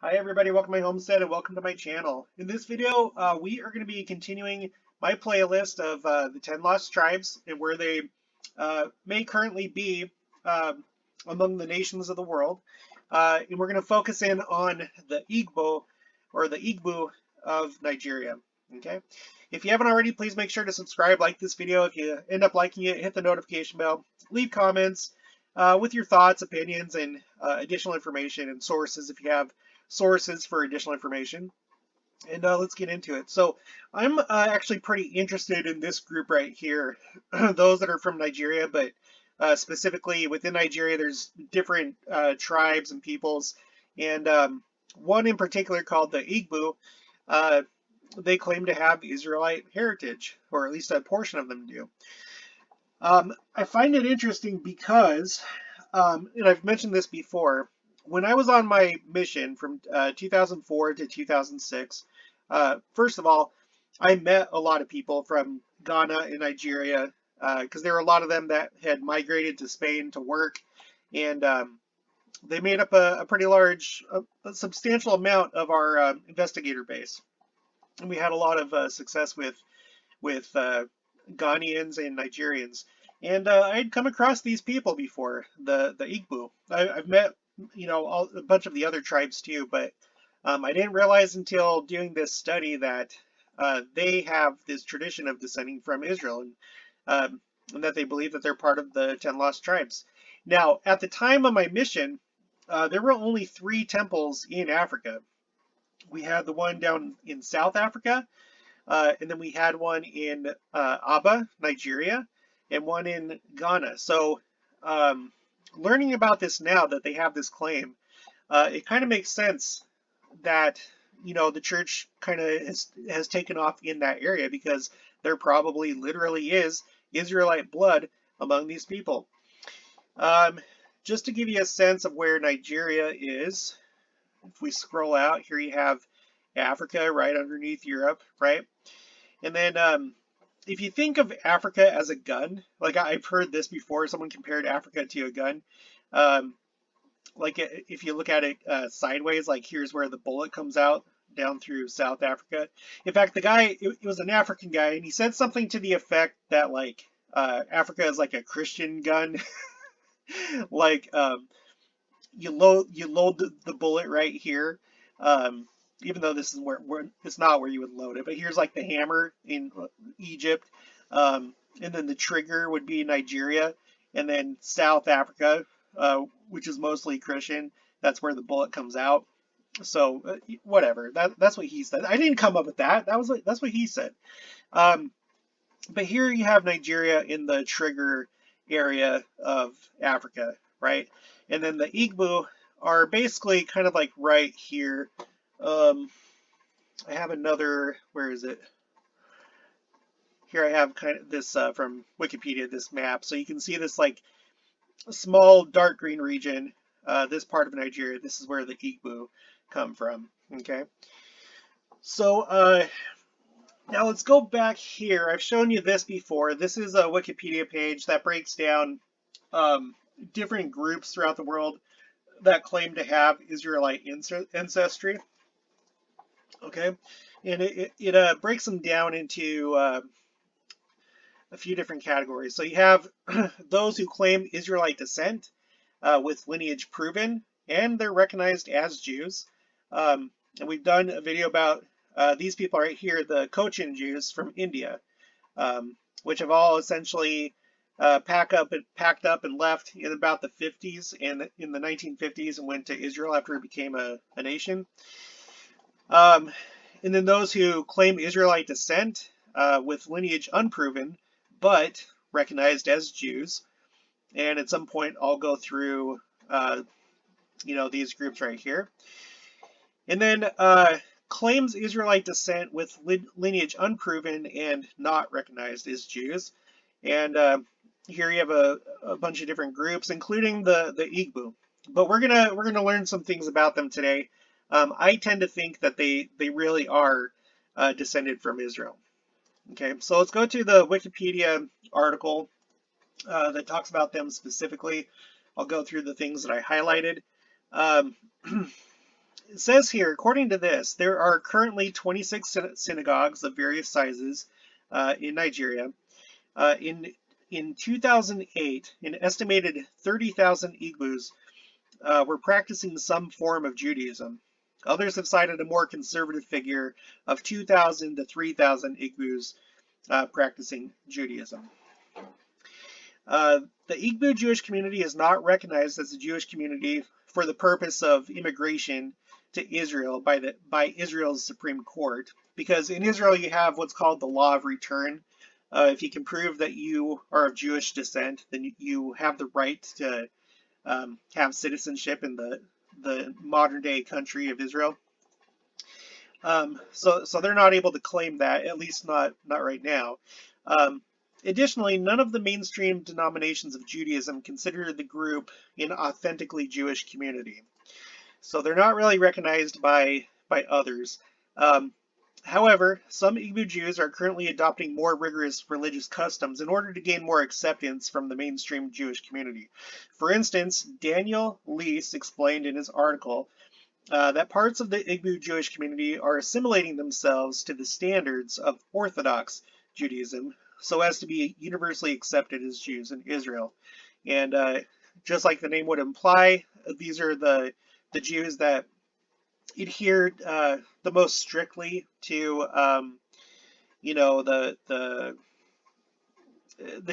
Hi everybody, welcome to my homestead and welcome to my channel. In this video, we are going to be continuing my playlist of the 10 lost tribes and where they may currently be among the nations of the world. And we're going to focus in on the Igbo or the Igbo of Nigeria. Okay. If you haven't already, please make sure to subscribe, like this video. If you end up liking it, hit the notification bell, leave comments with your thoughts, opinions, and additional information and sources if you have sources for additional information. And let's get into it. So I'm actually pretty interested in this group right here, those that are from Nigeria, but specifically within Nigeria, there's different tribes and peoples. And one in particular called the Igbo, they claim to have Israelite heritage, or at least a portion of them do. I find it interesting because, and I've mentioned this before, when I was on my mission from 2004 to 2006, first of all, I met a lot of people from Ghana and Nigeria because there were a lot of them that had migrated to Spain to work, and they made up a pretty large, a substantial amount of our investigator base. And we had a lot of success with Ghanaians and Nigerians. And I'd come across these people before, the Igbo. I've met, a bunch of the other tribes too, but I didn't realize until doing this study that they have this tradition of descending from Israel, and that they believe that they're part of the 10 lost tribes. Now, at the time of my mission, there were only 3 temples in Africa. We had the one down in South Africa, and then we had one in Aba, Nigeria, and one in Ghana. So learning about this now that they have this claim, it kind of makes sense that the church kind of has taken off in that area because there probably literally is Israelite blood among these people. Just to give you a sense of where Nigeria is, if we scroll out, here you have Africa right underneath Europe, right? And then if you think of Africa as a gun, like I've heard this before, someone compared Africa to a gun. Like if you look at it sideways, like here's where the bullet comes out down through South Africa. In fact, the guy, it was an African guy, and he said something to the effect that like Africa is like a Christian gun. Like you load the bullet right here. Even though this is where it's not where you would load it, but here's like the hammer in Egypt, and then the trigger would be Nigeria, and then South Africa, which is mostly Christian. That's where the bullet comes out. So whatever. That's what he said. I didn't come up with that. That's what he said. But here you have Nigeria in the trigger area of Africa, right? And then the Igbo are basically kind of like right here. I have another, where is it? Here I have kind of this from Wikipedia, this map. So you can see this like small dark green region, this part of Nigeria. This is where the Igbo come from, okay? So now let's go back here. I've shown you this before. This is a Wikipedia page that breaks down different groups throughout the world that claim to have Israelite ancestry. Okay, and it breaks them down into a few different categories. So you have those who claim Israelite descent with lineage proven, and they're recognized as Jews. And we've done a video about these people right here, the Cohen Jews from India, which have all essentially packed up and left in about the 50s and in the 1950s and went to Israel after it became a nation. And then those who claim Israelite descent with lineage unproven, but recognized as Jews. And at some point, I'll go through, these groups right here. And then claims Israelite descent with lineage unproven and not recognized as Jews. And here you have a bunch of different groups, including the Igbo. But we're gonna learn some things about them today. I tend to think that they really are descended from Israel. Okay, so let's go to the Wikipedia article that talks about them specifically. I'll go through the things that I highlighted. it says here, according to this, there are currently 26 synagogues of various sizes in Nigeria. In 2008, an estimated 30,000 Igbos were practicing some form of Judaism. Others have cited a more conservative figure of 2,000 to 3,000 Igbos practicing Judaism. The Igbo Jewish community is not recognized as a Jewish community for the purpose of immigration to Israel by Israel's Supreme Court, because in Israel you have what's called the law of return. If you can prove that you are of Jewish descent, then you have the right to have citizenship in the modern day country of Israel. So they're not able to claim that, at least not right now. Additionally, none of the mainstream denominations of Judaism consider the group an authentically Jewish community. So they're not really recognized by others. However, some Igbo Jews are currently adopting more rigorous religious customs in order to gain more acceptance from the mainstream Jewish community. For instance, Daniel Leese explained in his article that parts of the Igbo Jewish community are assimilating themselves to the standards of Orthodox Judaism so as to be universally accepted as Jews in Israel. And just like the name would imply, these are the Jews that adhered the most strictly to the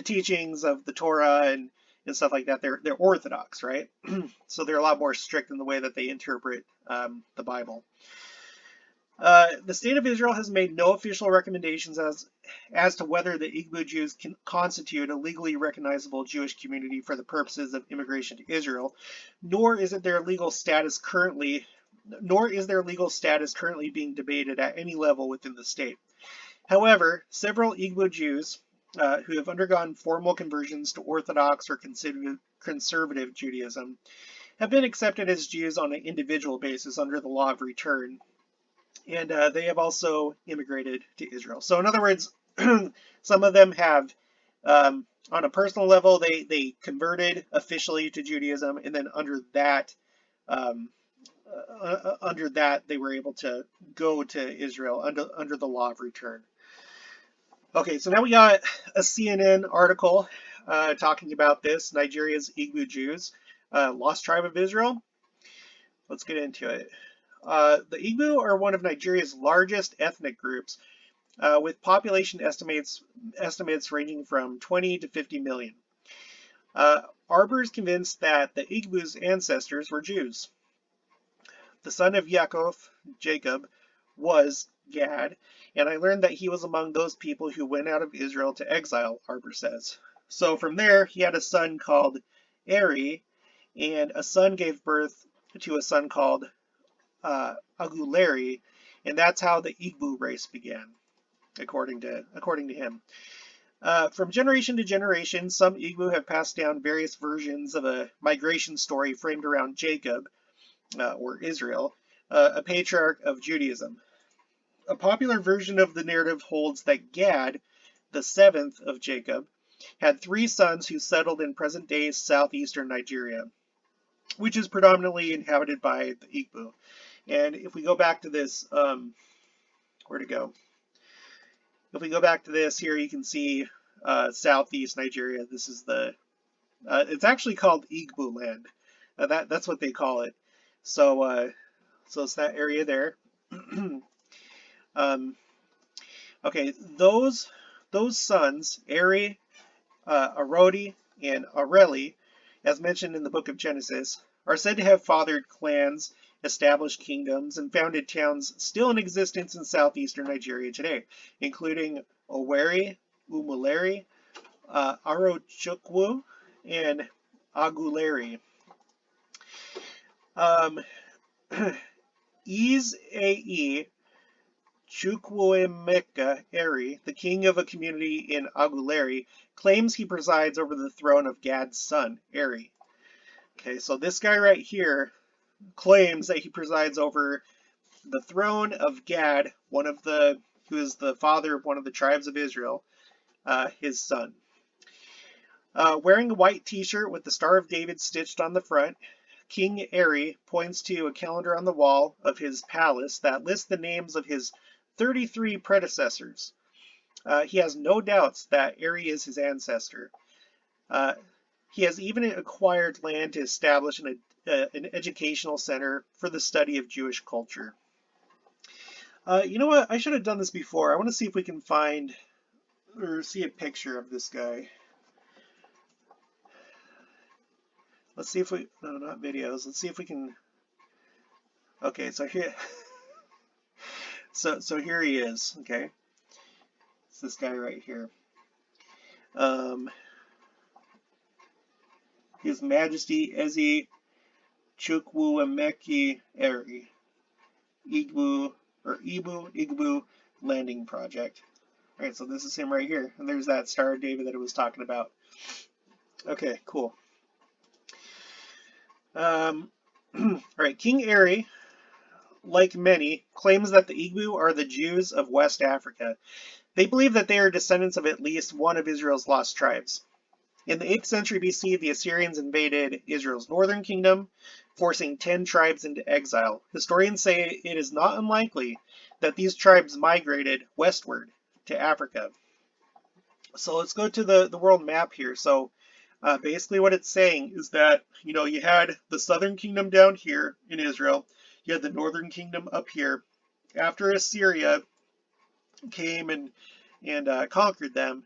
teachings of the Torah and stuff like that. They're Orthodox, right? So they're a lot more strict in the way that they interpret the Bible. The state of Israel has made no official recommendations as to whether the Igbo Jews can constitute a legally recognizable Jewish community for the purposes of immigration to Israel, nor is their legal status currently being debated at any level within the state. However, several Igbo Jews who have undergone formal conversions to Orthodox or conservative Judaism have been accepted as Jews on an individual basis under the law of return, and they have also immigrated to Israel. So in other words, some of them have, on a personal level, they converted officially to Judaism, and then under that they were able to go to Israel under the law of return. Okay, so now we got a CNN article talking about this, Nigeria's Igbo Jews, lost tribe of Israel. Let's get into it. The Igbo are one of Nigeria's largest ethnic groups, with population estimates ranging from 20 to 50 million. Arbor is convinced that the Igbo's ancestors were Jews. The son of Yaakov, Jacob, was Gad, and I learned that he was among those people who went out of Israel to exile, Arbor says. So from there, he had a son called Eri, and a son gave birth to a son called Aguleri, and that's how the Igbo race began, according to him. From generation to generation, some Igbo have passed down various versions of a migration story framed around Jacob, or Israel, a patriarch of Judaism. A popular version of the narrative holds that Gad, the seventh of Jacob, had 3 sons who settled in present-day southeastern Nigeria, which is predominantly inhabited by the Igbo. And if we go back to this, where'd it go? If we go back to this here, you can see southeast Nigeria. This is it's actually called Igbo land. That's what they call it. So it's that area there. Okay, those sons, Eri, Arodi, and Areli, as mentioned in the book of Genesis, are said to have fathered clans, established kingdoms, and founded towns still in existence in southeastern Nigeria today, including Owerri, Umuleri, Arochukwu, and Aguleri. Eze Chukwuemeka Eri, the king of a community in Aguleri, claims he presides over the throne of Gad's son, Eri. Okay, so this guy right here claims that he presides over the throne of Gad, who is the father of one of the tribes of Israel, his son. Wearing a white t-shirt with the Star of David stitched on the front, King Eri points to a calendar on the wall of his palace that lists the names of his 33 predecessors. He has no doubts that Eri is his ancestor. He has even acquired land to establish an educational center for the study of Jewish culture. You know what? I should have done this before. I want to see if we can find or see a picture of this guy. Let's see if we, no, not videos. Let's see if we can, okay, so here, so here he is, okay? It's this guy right here. His Majesty Eze Chukwuemeka Eri, Igbo Landing Project. All right, so this is him right here, and there's that Star of David that I was talking about. Okay, cool. All right, King Eri, like many, claims that the Igbo are the Jews of West Africa. They believe that they are descendants of at least one of Israel's lost tribes. In the 8th century BC, the Assyrians invaded Israel's northern kingdom, forcing 10 tribes into exile. Historians say it is not unlikely that these tribes migrated westward to Africa. So let's go to the world map here. So basically what it's saying is that, you know, you had the southern kingdom down here in Israel, you had the northern kingdom up here. After Assyria came and conquered them,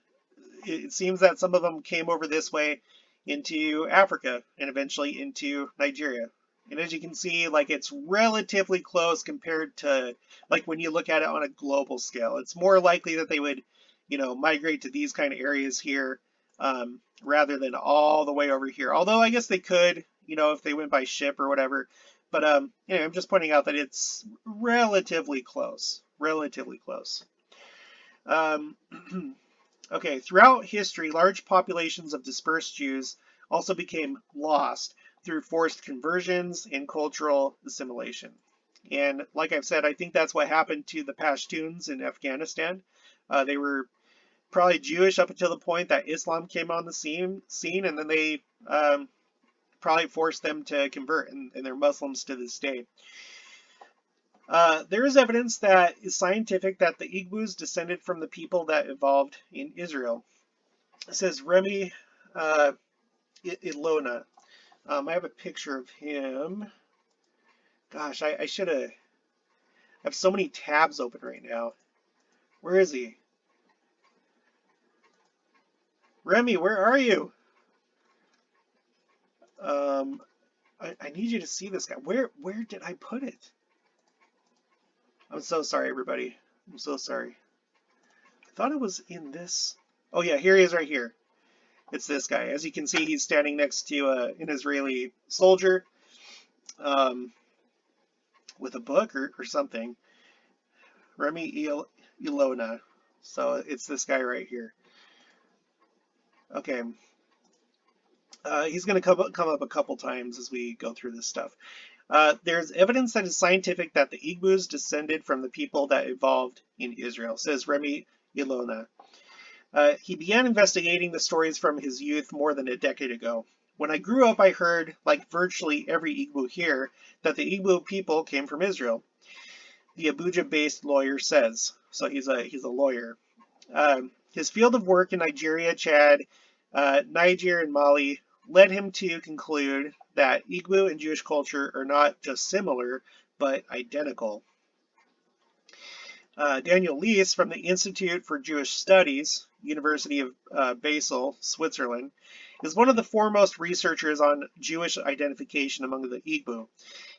it seems that some of them came over this way into Africa and eventually into Nigeria. And as you can see, like, it's relatively close compared to, like, when you look at it on a global scale. It's more likely that they would, you know, migrate to these kind of areas here rather than all the way over here. Although I guess they could, you know, if they went by ship or whatever. But you know, I'm just pointing out that it's relatively close. Relatively close. Okay, throughout history, large populations of dispersed Jews also became lost through forced conversions and cultural assimilation. And like I've said, I think that's what happened to the Pashtuns in Afghanistan. They were probably Jewish up until the point that Islam came on the scene, and then they probably forced them to convert, and they're Muslims to this day. There is evidence that is scientific that the Igbos descended from the people that evolved in Israel. It says Remy Ilona. I have a picture of him. Gosh, I should have. I have so many tabs open right now. Where is he? Remy, where are you? I need you to see this guy. Where did I put it? I'm so sorry, everybody. I'm so sorry. I thought it was in this. Oh yeah, here he is right here. It's this guy. As you can see, he's standing next to an Israeli soldier with a book or something. Remy Ilona. So it's this guy right here. Okay. He's going to come up a couple times as we go through this stuff. There's evidence that is scientific that the Igbos descended from the people that evolved in Israel, says Remy Ilona. He began investigating the stories from his youth more than a decade ago. When I grew up, I heard, like virtually every Igbo here, that the Igbo people came from Israel. The Abuja-based lawyer says. So he's a lawyer. His field of work in Nigeria, Chad, Niger, and Mali led him to conclude that Igbo and Jewish culture are not just similar, but identical. Daniel Lees from the Institute for Jewish Studies, University of Basel, Switzerland, is one of the foremost researchers on Jewish identification among the Igbo.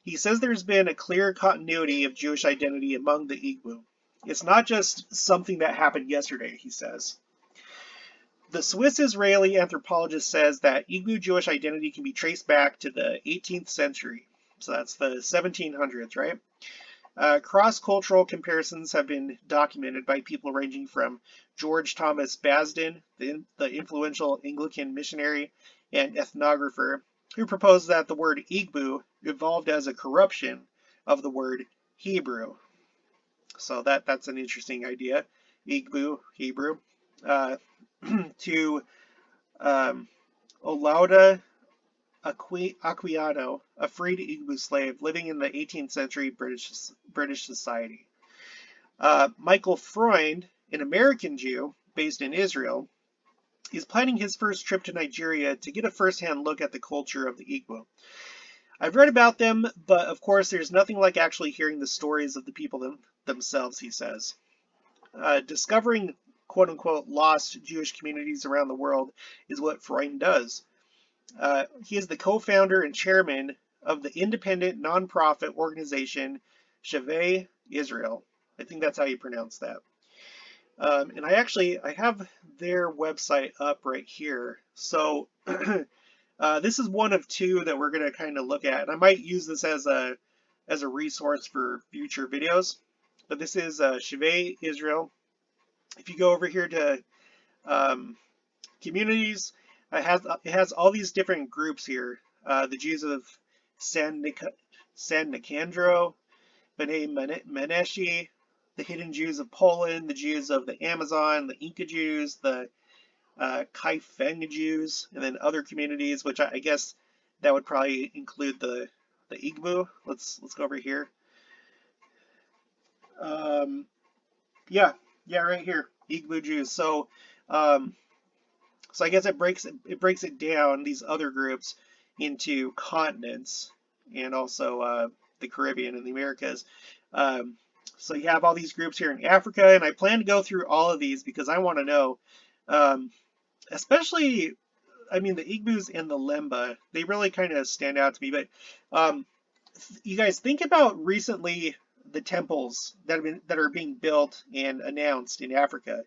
He says there's been a clear continuity of Jewish identity among the Igbo. It's not just something that happened yesterday, he says. The Swiss-Israeli anthropologist says that Igbo Jewish identity can be traced back to the 18th century. So that's the 1700s, right? Cross-cultural comparisons have been documented by people ranging from George Thomas Basden, the influential Anglican missionary and ethnographer, who proposed that the word Igbo evolved as a corruption of the word Hebrew. So that's an interesting idea. Igbo, Hebrew. To Olaudah Acquiano, a freed Igbo slave living in the 18th century British society. Michael Freund, an American Jew based in Israel, is planning his first trip to Nigeria to get a first-hand look at the culture of the Igbo. I've read about them, but of course there's nothing like actually hearing the stories of the people themselves, he says. Discovering quote-unquote lost Jewish communities around the world is what Freund does. He is the co-founder and chairman of the independent non-profit organization Shavei Israel. I think that's how you pronounce that. And I have their website up right here. So this is one of two that we're going to kind of look at. And I might use this as a resource for future videos. But this is Shavei Israel. If you go over here to communities, it has all these different groups here. The Jews of San Nicandro, B'nai Menashe, the hidden Jews of Poland, the Jews of the Amazon, the Inca Jews, the Kaifeng Jews, and then other communities, which I guess that would probably include the Igbo. Let's go over here. Yeah, right here, Igbo Jews. So I guess it breaks it down, these other groups, into continents and also the Caribbean and the Americas. So you have all these groups here in Africa, and I plan to go through all of these because I want to know, especially, I mean, the Igbos and the Lemba, they really kind of stand out to me. But you guys think about recently the temples that are being built and announced in Africa.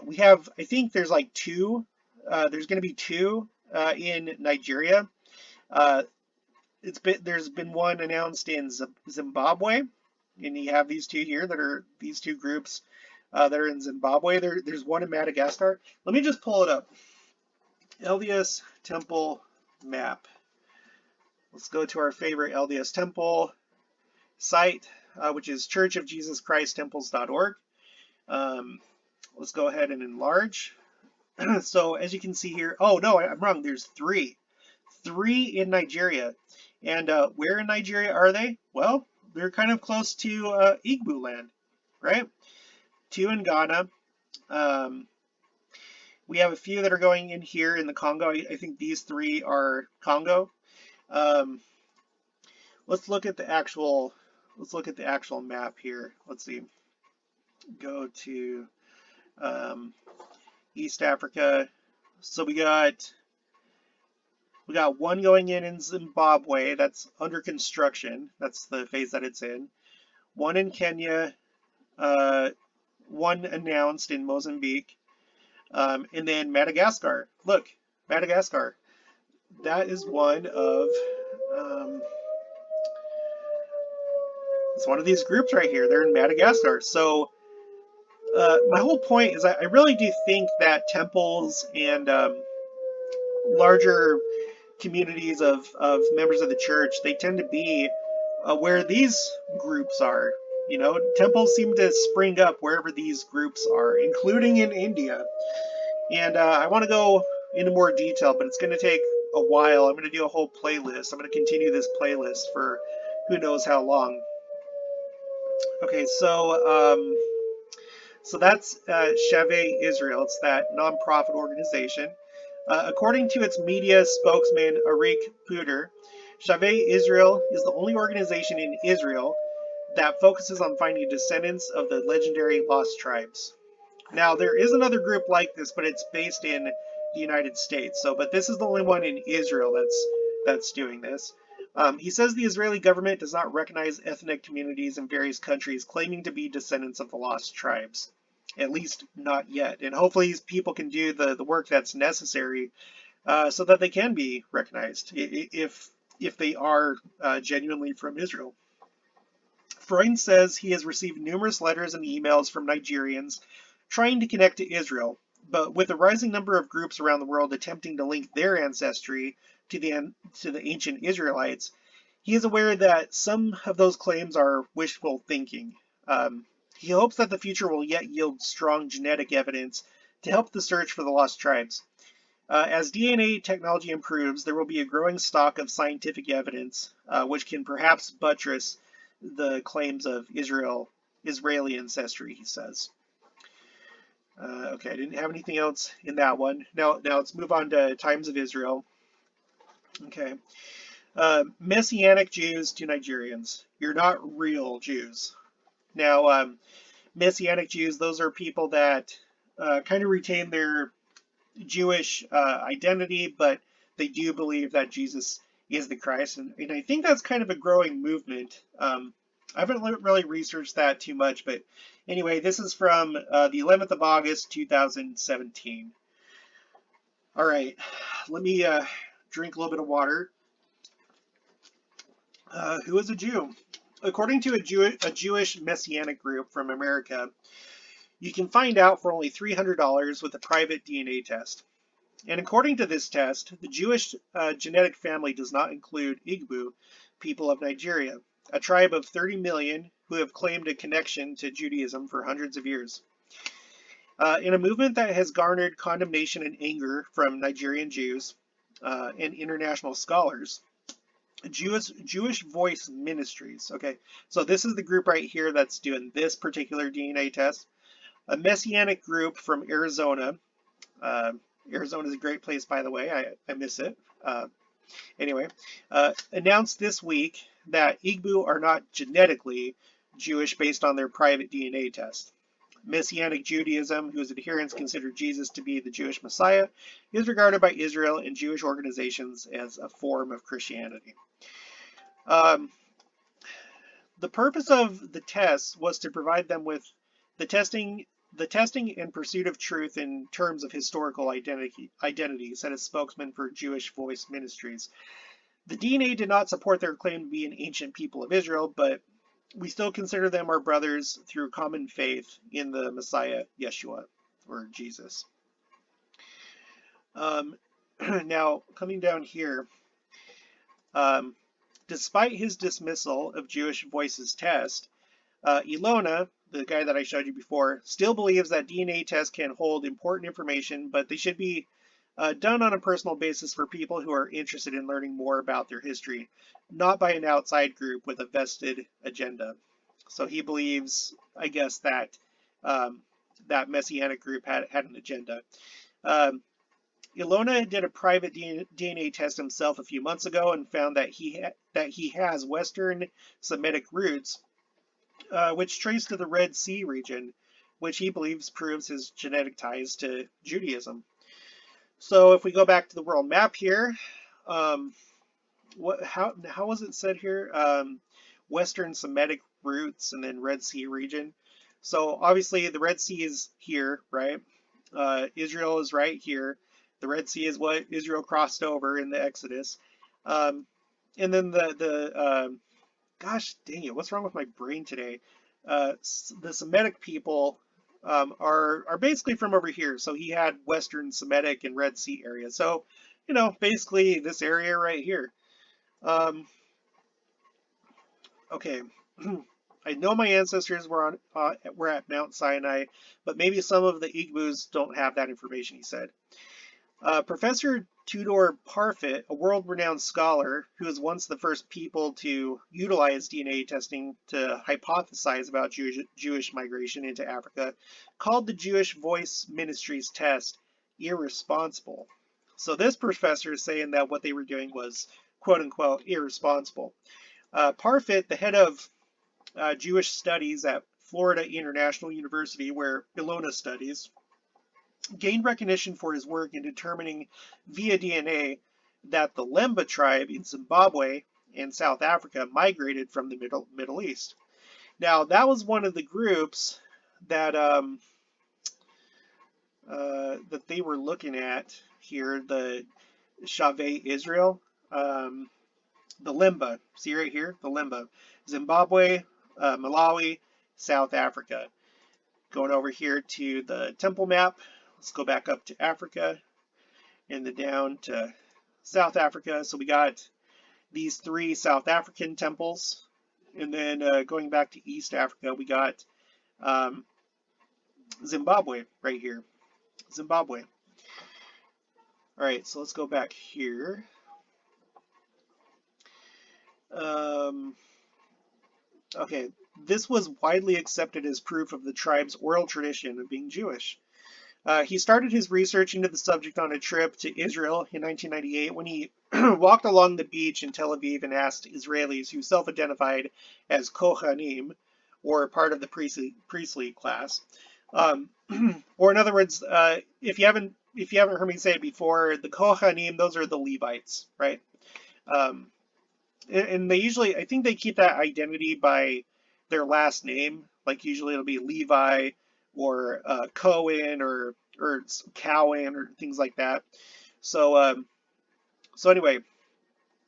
We have, I think there's like two. There's going to be two in Nigeria. There's been one announced in Zimbabwe, and you have these two here that are these two groups that are in Zimbabwe. There's one in Madagascar. Let me just pull it up. LDS Temple map. Let's go to our favorite LDS Temple site, which is churchofjesuschristtemples.org. Let's go ahead and enlarge. So as you can see here, oh no, I'm wrong. There's three in Nigeria. And where in Nigeria are they? Well, they're kind of close to Igbo land, right? Two in Ghana. We have a few that are going in here in the Congo. I think these three are Congo. Let's look at the actual map here. Let's see. Go to East Africa. So we got one going in Zimbabwe. That's under construction. That's the phase that it's in. One in Kenya. One announced in Mozambique. And then Madagascar. Look, Madagascar. That is one of it's one of these groups right here. They're in Madagascar. So my whole point is I really do think that temples and larger communities of members of the church, they tend to be where these groups are. You know, temples seem to spring up wherever these groups are, including in India. And I want to go into more detail, but it's going to take a while. I'm going to do a whole playlist. I'm going to continue this playlist for who knows how long. Okay, so that's Shavei Israel. It's that nonprofit organization. According to its media spokesman, Arik Puder, Shavei Israel is the only organization in Israel that focuses on finding descendants of the legendary lost tribes. Now, there is another group like this, but it's based in the United States. But this is the only one in Israel that's doing this. He says the Israeli government does not recognize ethnic communities in various countries claiming to be descendants of the lost tribes. At least not yet. And hopefully these people can do the work that's necessary so that they can be recognized if they are genuinely from Israel. Freund says he has received numerous letters and emails from Nigerians trying to connect to Israel, but with a rising number of groups around the world attempting to link their ancestry to the ancient Israelites, he is aware that some of those claims are wishful thinking. He hopes that the future will yet yield strong genetic evidence to help the search for the lost tribes. As DNA technology improves, there will be a growing stock of scientific evidence, which can perhaps buttress the claims of Israeli ancestry, he says. Okay, I didn't have anything else in that one. Now let's move on to Times of Israel. Okay. Messianic Jews to Nigerians. You're not real Jews. Now, Messianic Jews, those are people that kind of retain their Jewish identity, but they do believe that Jesus is the Christ. And I think that's kind of a growing movement. I haven't really researched that too much, but anyway, this is from the 11th of August, 2017. All right, let me drink a little bit of water. Who is a Jew? According to a Jewish Messianic group from America, you can find out for only $300 with a private DNA test. And according to this test, the Jewish genetic family does not include Igbo, people of Nigeria, a tribe of 30 million who have claimed a connection to Judaism for hundreds of years. In a movement that has garnered condemnation and anger from Nigerian Jews and international scholars, Jewish Voice Ministries. Okay, so this is the group right here that's doing this particular DNA test. A Messianic group from Arizona. Arizona is a great place, by the way. I miss it. Anyway, announced this week that Igbo are not genetically Jewish based on their private DNA test. Messianic Judaism, whose adherents consider Jesus to be the Jewish Messiah, is regarded by Israel and Jewish organizations as a form of Christianity. The purpose of the test was to provide them with the testing and pursuit of truth in terms of historical identity, said a spokesman for Jewish Voice Ministries. The DNA did not support their claim to be an ancient people of Israel, but we still consider them our brothers through common faith in the Messiah, Yeshua, or Jesus. Now, coming down here, despite his dismissal of Jewish Voices test, Ilona, the guy that I showed you before, still believes that DNA tests can hold important information, but they should be done on a personal basis for people who are interested in learning more about their history, not by an outside group with a vested agenda. So he believes, I guess, that that Messianic group had an agenda. Ilona did a private DNA test himself a few months ago and found that he has Western Semitic roots, which trace to the Red Sea region, which he believes proves his genetic ties to Judaism. So if we go back to the world map here, how was it said here? Western Semitic roots and then Red Sea region. So obviously the Red Sea is here, right? Israel is right here. The Red Sea is what Israel crossed over in the Exodus. And then gosh dang it, what's wrong with my brain today? The Semitic people are basically from over here. So he had Western Semitic and Red Sea area. So, you know, basically this area right here. Okay, I know my ancestors were at Mount Sinai, but maybe some of the Igbos don't have that information, he said. Professor Tudor Parfit, a world-renowned scholar who was once the first people to utilize DNA testing to hypothesize about Jewish migration into Africa, called the Jewish Voice Ministries test irresponsible. So this professor is saying that what they were doing was, quote-unquote, irresponsible. Parfit, the head of Jewish studies at Florida International University, where Ilona studies, gained recognition for his work in determining via DNA that the Lemba tribe in Zimbabwe and South Africa migrated from the Middle East. Now, that was one of the groups that that they were looking at here, the Shavei Israel, the Lemba. See right here, the Lemba. Zimbabwe, Malawi, South Africa. Going over here to the temple map. Let's go back up to Africa and then down to South Africa. So we got these three South African temples. And then going back to East Africa, we got Zimbabwe right here. Zimbabwe. All right, so let's go back here. Okay, this was widely accepted as proof of the tribe's oral tradition of being Jewish. He started his research into the subject on a trip to Israel in 1998 when he walked along the beach in Tel Aviv and asked Israelis who self-identified as Kohanim, or part of the priestly class. Um, or in other words, if you haven't heard me say it before, the Kohanim, those are the Levites, right? Um, and they usually, I think they keep that identity by their last name. Like usually it'll be Levi or Cohen or Cowan or things like that. So so anyway,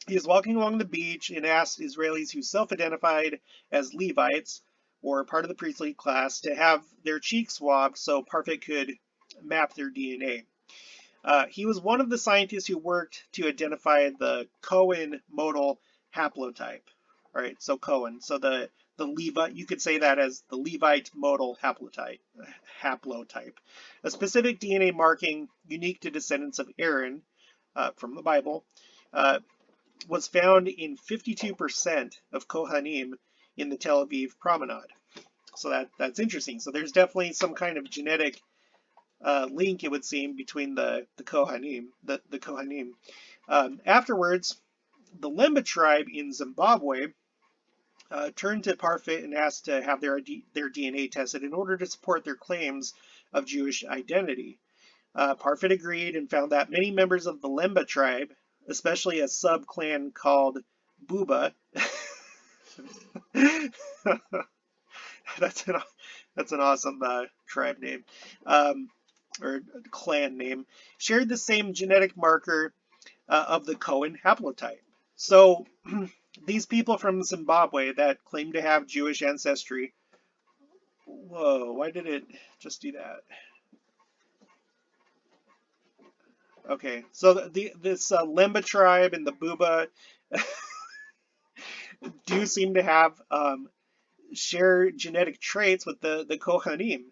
he was walking along the beach and asked Israelis who self-identified as Levites or part of the priestly class to have their cheeks swabbed so Parfit could map their DNA. He was one of the scientists who worked to identify the Cohen modal haplotype. All right, so Cohen. So the Levite, you could say that as the Levite modal haplotype, a specific DNA marking unique to descendants of Aaron from the Bible, was found in 52% of Kohanim in the Tel Aviv promenade. So that's interesting. So there's definitely some kind of genetic link, it would seem, between the Kohanim. Afterwards, the Lemba tribe in Zimbabwe turned to Parfit and asked to have their DNA tested in order to support their claims of Jewish identity. Parfit agreed and found that many members of the Lemba tribe, especially a sub-clan called Buba, that's an awesome tribe name, or clan name, shared the same genetic marker of the Cohen haplotype. So these people from Zimbabwe that claim to have Jewish ancestry, whoa, why did it just do that? Okay, so this Lemba tribe and the Buba do seem to have share genetic traits with the Kohanim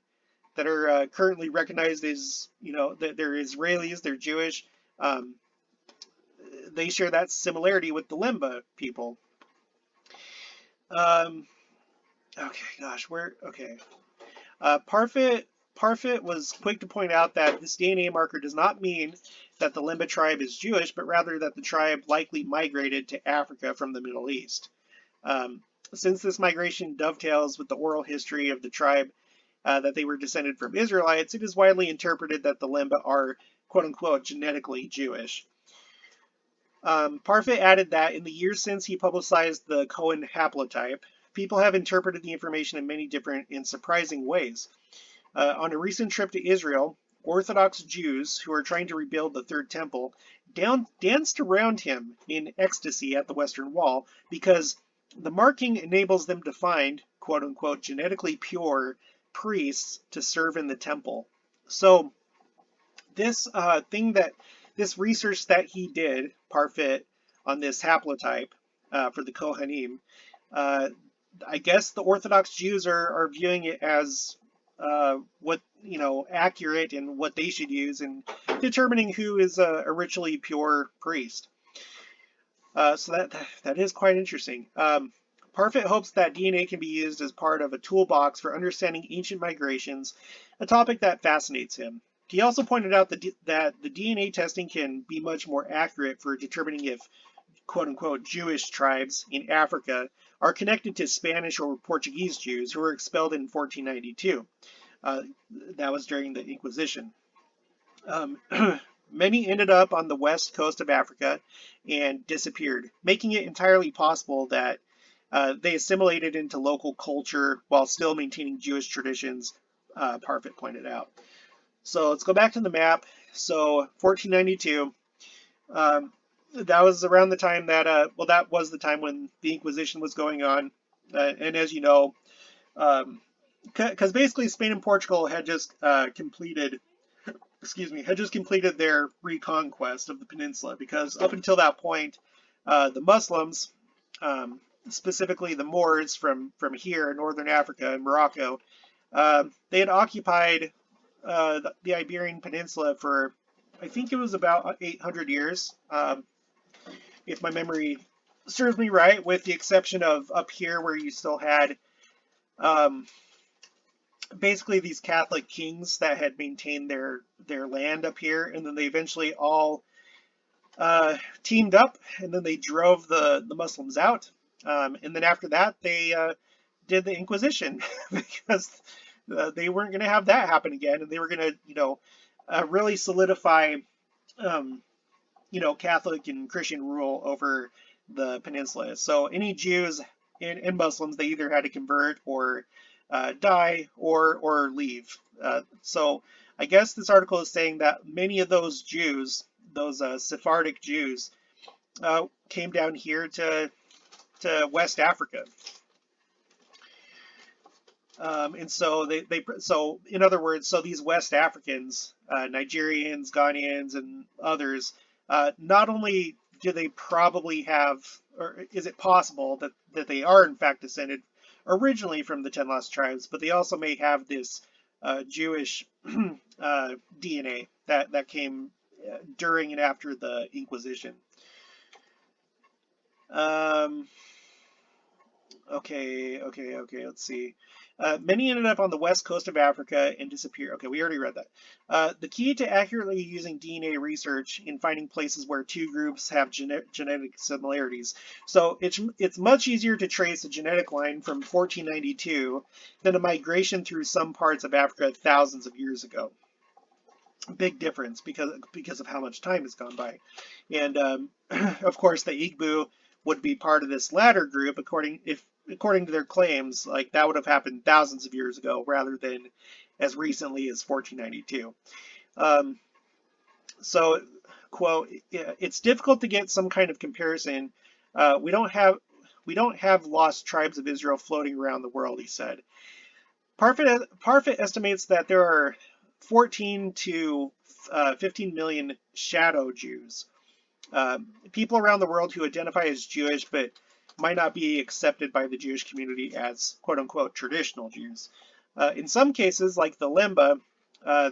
that are currently recognized as, they're Israelis, they're Jewish. They share that similarity with the Lemba people. Okay, gosh, okay. Parfit was quick to point out that this DNA marker does not mean that the Lemba tribe is Jewish, but rather that the tribe likely migrated to Africa from the Middle East. Since this migration dovetails with the oral history of the tribe that they were descended from Israelites, it is widely interpreted that the Lemba are, quote-unquote, genetically Jewish. Parfit added that in the years since he publicized the Cohen haplotype, people have interpreted the information in many different and surprising ways. On a recent trip to Israel, Orthodox Jews who are trying to rebuild the Third Temple danced around him in ecstasy at the Western Wall because the marking enables them to find, quote-unquote, genetically pure priests to serve in the temple. So this this research that he did, Parfit, on this haplotype for the Kohanim, I guess the Orthodox Jews are viewing it as what, accurate and what they should use in determining who is a ritually pure priest. So that is quite interesting. Parfit hopes that DNA can be used as part of a toolbox for understanding ancient migrations, a topic that fascinates him. He also pointed out that the DNA testing can be much more accurate for determining if, quote-unquote, Jewish tribes in Africa are connected to Spanish or Portuguese Jews who were expelled in 1492. That was during the Inquisition. Many ended up on the west coast of Africa and disappeared, making it entirely possible that they assimilated into local culture while still maintaining Jewish traditions, Parfit pointed out. So let's go back to the map. So 1492, that was around the time that, that was the time when the Inquisition was going on. And as you know, because basically Spain and Portugal had just completed their reconquest of the peninsula, because up until that point, the Muslims, specifically the Moors from here, Northern Africa and Morocco, they had occupied the Iberian Peninsula for I think it was about 800 years, if my memory serves me right, with the exception of up here where you still had um, basically these Catholic kings that had maintained their land up here, and then they eventually all teamed up, and then they drove the Muslims out, and then after that they did the Inquisition because they weren't going to have that happen again, and they were going to really solidify um, Catholic and Christian rule over the peninsula. So any Jews and Muslims, they either had to convert or die or leave. So I guess this article is saying that many of those Jews, those Sephardic Jews, came down here to West Africa. And so so in other words, so these West Africans, Nigerians, Ghanaians, and others, not only do they probably have, or is it possible that they are in fact descended originally from the 10 lost tribes, but they also may have this Jewish DNA that came during and after the Inquisition. Um, Okay, let's see. Many ended up on the west coast of Africa and disappeared. Okay, we already read that. The key to accurately using DNA research in finding places where two groups have genetic similarities. So it's much easier to trace a genetic line from 1492 than a migration through some parts of Africa thousands of years ago. Big difference because of how much time has gone by. And of course, the Igbo would be part of this latter group, according to their claims. Like that would have happened thousands of years ago, rather than as recently as 1492. So, quote, it's difficult to get some kind of comparison. We don't have lost tribes of Israel floating around the world, he said. Parfit estimates that there are 14 to 15 million shadow Jews, people around the world who identify as Jewish but might not be accepted by the Jewish community as quote-unquote traditional Jews. In some cases, like the Lemba,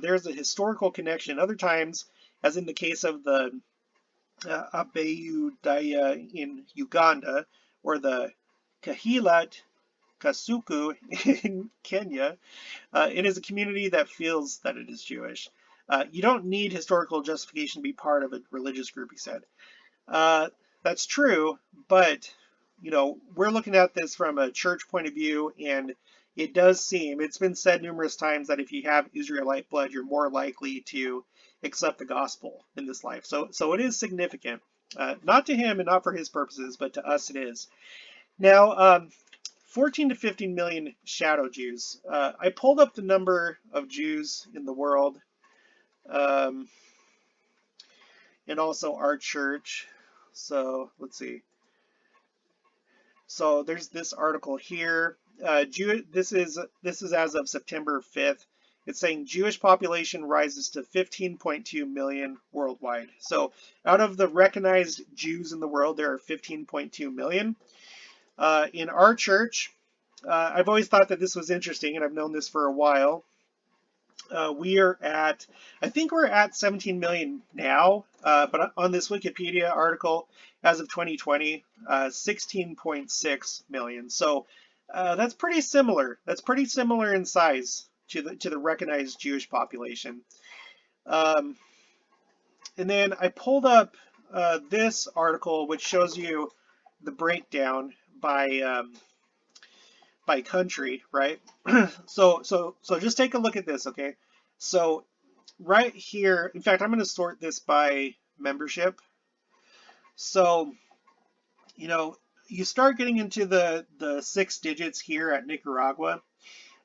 there's a historical connection. Other times, as in the case of the Abayudaya in Uganda, or the Kahilat Kasuku in Kenya, it is a community that feels that it is Jewish. You don't need historical justification to be part of a religious group, he said. That's true, but we're looking at this from a church point of view, and it does seem, it's been said numerous times, that if you have Israelite blood, you're more likely to accept the gospel in this life. So it is significant, not to him and not for his purposes, but to us it is. Now, 14 to 15 million shadow Jews. I pulled up the number of Jews in the world, and also our church. So let's see. So there's this article here. This is as of September 5th. It's saying Jewish population rises to 15.2 million worldwide. So out of the recognized Jews in the world, there are 15.2 million. In our church, I've always thought that this was interesting, and I've known this for a while. I think we're at 17 million now, but on this Wikipedia article, as of 2020, 16.6 million. So that's pretty similar. That's pretty similar in size to the recognized Jewish population. And then I pulled up this article, which shows you the breakdown by country, right? So just take a look at this, okay? So right here, in fact, I'm going to sort this by membership. So, you start getting into the 6 digits here at Nicaragua.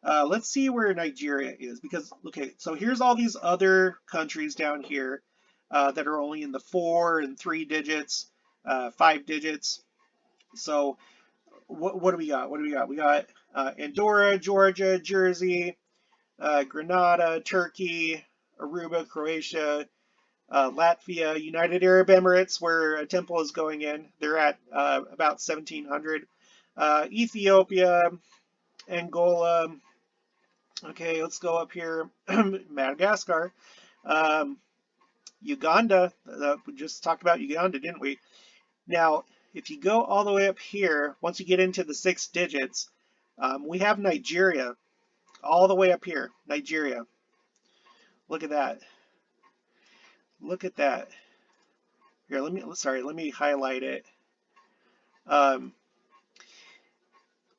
Let's see where Nigeria is, because, okay, so here's all these other countries down here that are only in the 4 and 3 digits, 5 digits. So what do we got? We got Andorra, Georgia, Jersey, Grenada, Turkey, Aruba, Croatia, Latvia, United Arab Emirates, where a temple is going in. They're at about 1,700. Ethiopia, Angola. Okay, let's go up here. Madagascar. Uganda, we just talked about Uganda, didn't we? Now, if you go all the way up here, once you get into the 6 digits, we have Nigeria all the way up here. Nigeria. Look at that. Look at that. Here, let me highlight it. Um,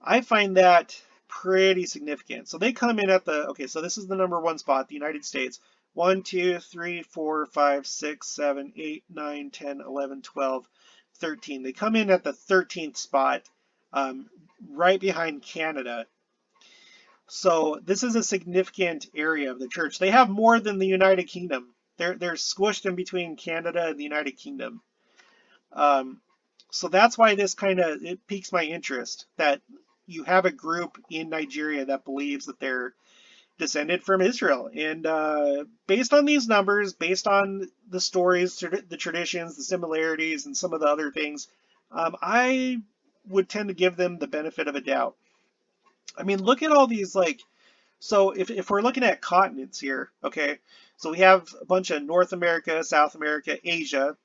I find that pretty significant. So they come in at okay, so this is the #1 spot, the United States. 1, 2, 3, 4, 5, 6, 7, 8, 9, 10, 11, 12, 13. They come in at the 13th spot, right behind Canada. So this is a significant area of the church. They have more than the United Kingdom. They're squished in between Canada and the United Kingdom. So that's why this it piques my interest, that you have a group in Nigeria that believes that they're descended from Israel. And based on these numbers, based on the stories, the traditions, the similarities, and some of the other things, I would tend to give them the benefit of a doubt. I mean, look at all these, like, so if we're looking at continents here, okay, so we have a bunch of North America, South America, Asia.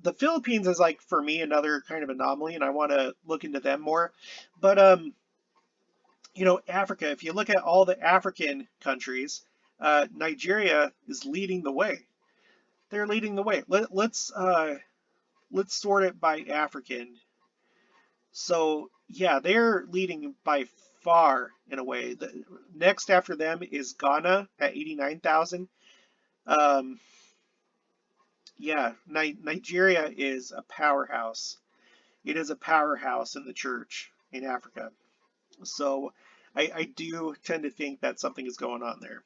The Philippines is, like, for me, another kind of anomaly, and I want to look into them more. But you know, Africa, if you look at all the African countries, Nigeria is leading the way. They're leading the way. Let's sort it by African. So yeah, they're leading by far in a way. The next after them is Ghana at 89,000. Yeah, Nigeria is a powerhouse. It is a powerhouse in the church in Africa. So I do tend to think that something is going on there.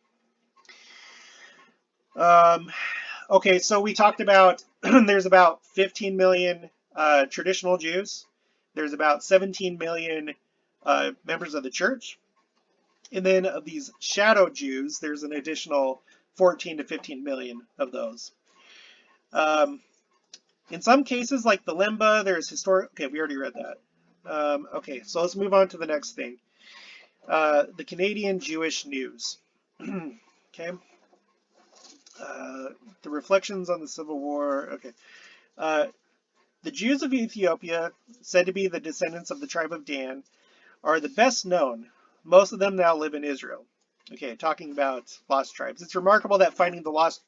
Okay, so we talked about there's about 15 million traditional Jews. There's about 17 million members of the church. And then of these shadow Jews, there's an additional 14 to 15 million of those. In some cases, like the Limba, there's historic. Okay, we already read that. Okay, so let's move on to the next thing. The Canadian Jewish News. Okay. The reflections on the Civil War. Okay. The Jews of Ethiopia, said to be the descendants of the tribe of Dan, are the best known. Most of them now live in Israel. Okay, talking about lost tribes. It's remarkable that finding the lost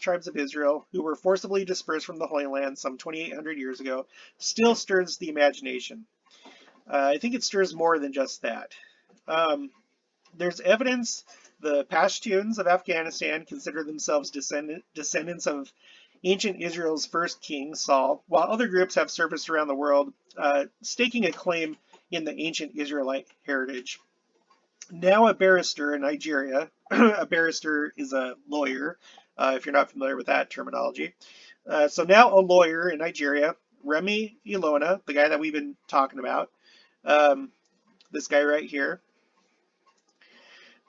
tribes of Israel, who were forcibly dispersed from the Holy Land some 2,800 years ago, still stirs the imagination. I think it stirs more than just that. There's evidence the Pashtuns of Afghanistan consider themselves descendants of ancient Israel's first king, Saul, while other groups have surfaced around the world, staking a claim in the ancient Israelite heritage. Now a barrister in Nigeria, a barrister is a lawyer, if you're not familiar with that terminology. So now a lawyer in Nigeria, Remi Ilona, the guy that we've been talking about, this guy right here,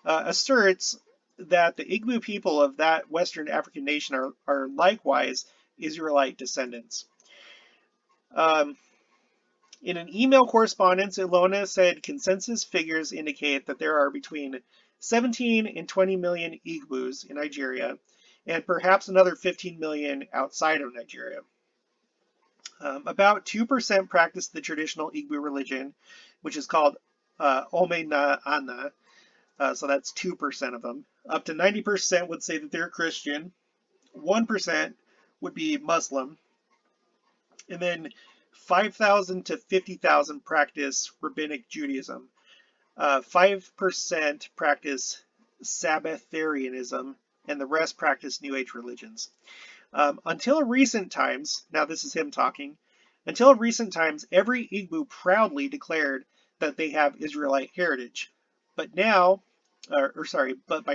asserts that the Igbo people of that Western African nation are likewise Israelite descendants. In an email correspondence, Ilona said consensus figures indicate that there are between 17 and 20 million Igbos in Nigeria, and perhaps another 15 million outside of Nigeria. About 2% practice the traditional Igbo religion, which is called Omenala. So that's 2% of them. Up to 90% would say that they're Christian. 1% would be Muslim. And then 5,000 to 50,000 practice Rabbinic Judaism. 5% practice Sabbatharianism, and the rest practice New Age religions. Until recent times, now this is him talking, until recent times, every Igbo proudly declared that they have Israelite heritage. But by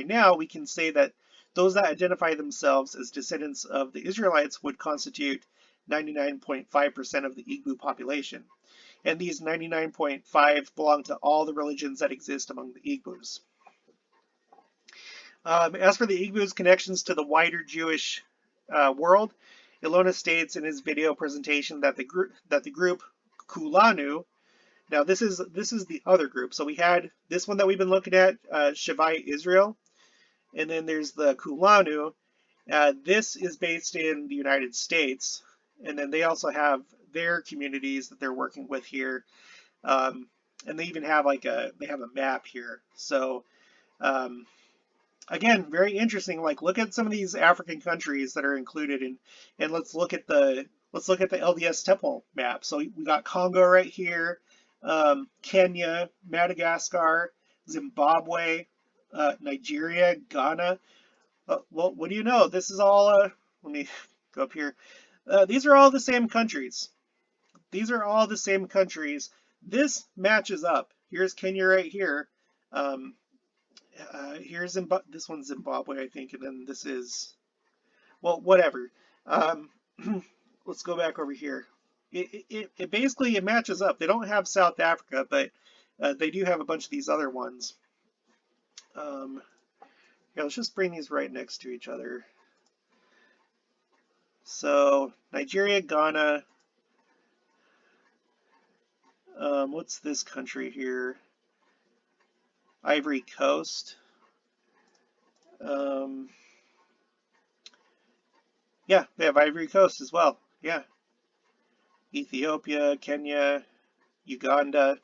now we can say that those that identify themselves as descendants of the Israelites would constitute 99.5% of the Igbo population. And these 99.5 belong to all the religions that exist among the Igbos. As for the Igbo's connections to the wider Jewish world, Ilona states in his video presentation that the group Kulanu. Now this is the other group. So we had this one that we've been looking at, Shavai Israel, and then there's the Kulanu, This is based in the United States, and then they also have their communities that they're working with here, um, and they even have they have a map here. So um, again, very interesting. Like, look at some of these African countries that are included in, and let's look at the LDS temple map. So we got Congo right here, Kenya, Madagascar, Zimbabwe, Nigeria, Ghana. Well, what do you know? This is all. Let me go up here. These are all the same countries. These are all the same countries. This matches up. Here's Kenya right here. Um, Here's this one's Zimbabwe, I think, and then this is, well, whatever. Um, let's go back over here. It basically it matches up. They don't have South Africa, but they do have a bunch of these other ones. Yeah, let's just bring these right next to each other. So Nigeria, Ghana. What's this country here? Ivory Coast. Yeah, they have Ivory Coast as well. Yeah. Ethiopia, Kenya, Uganda.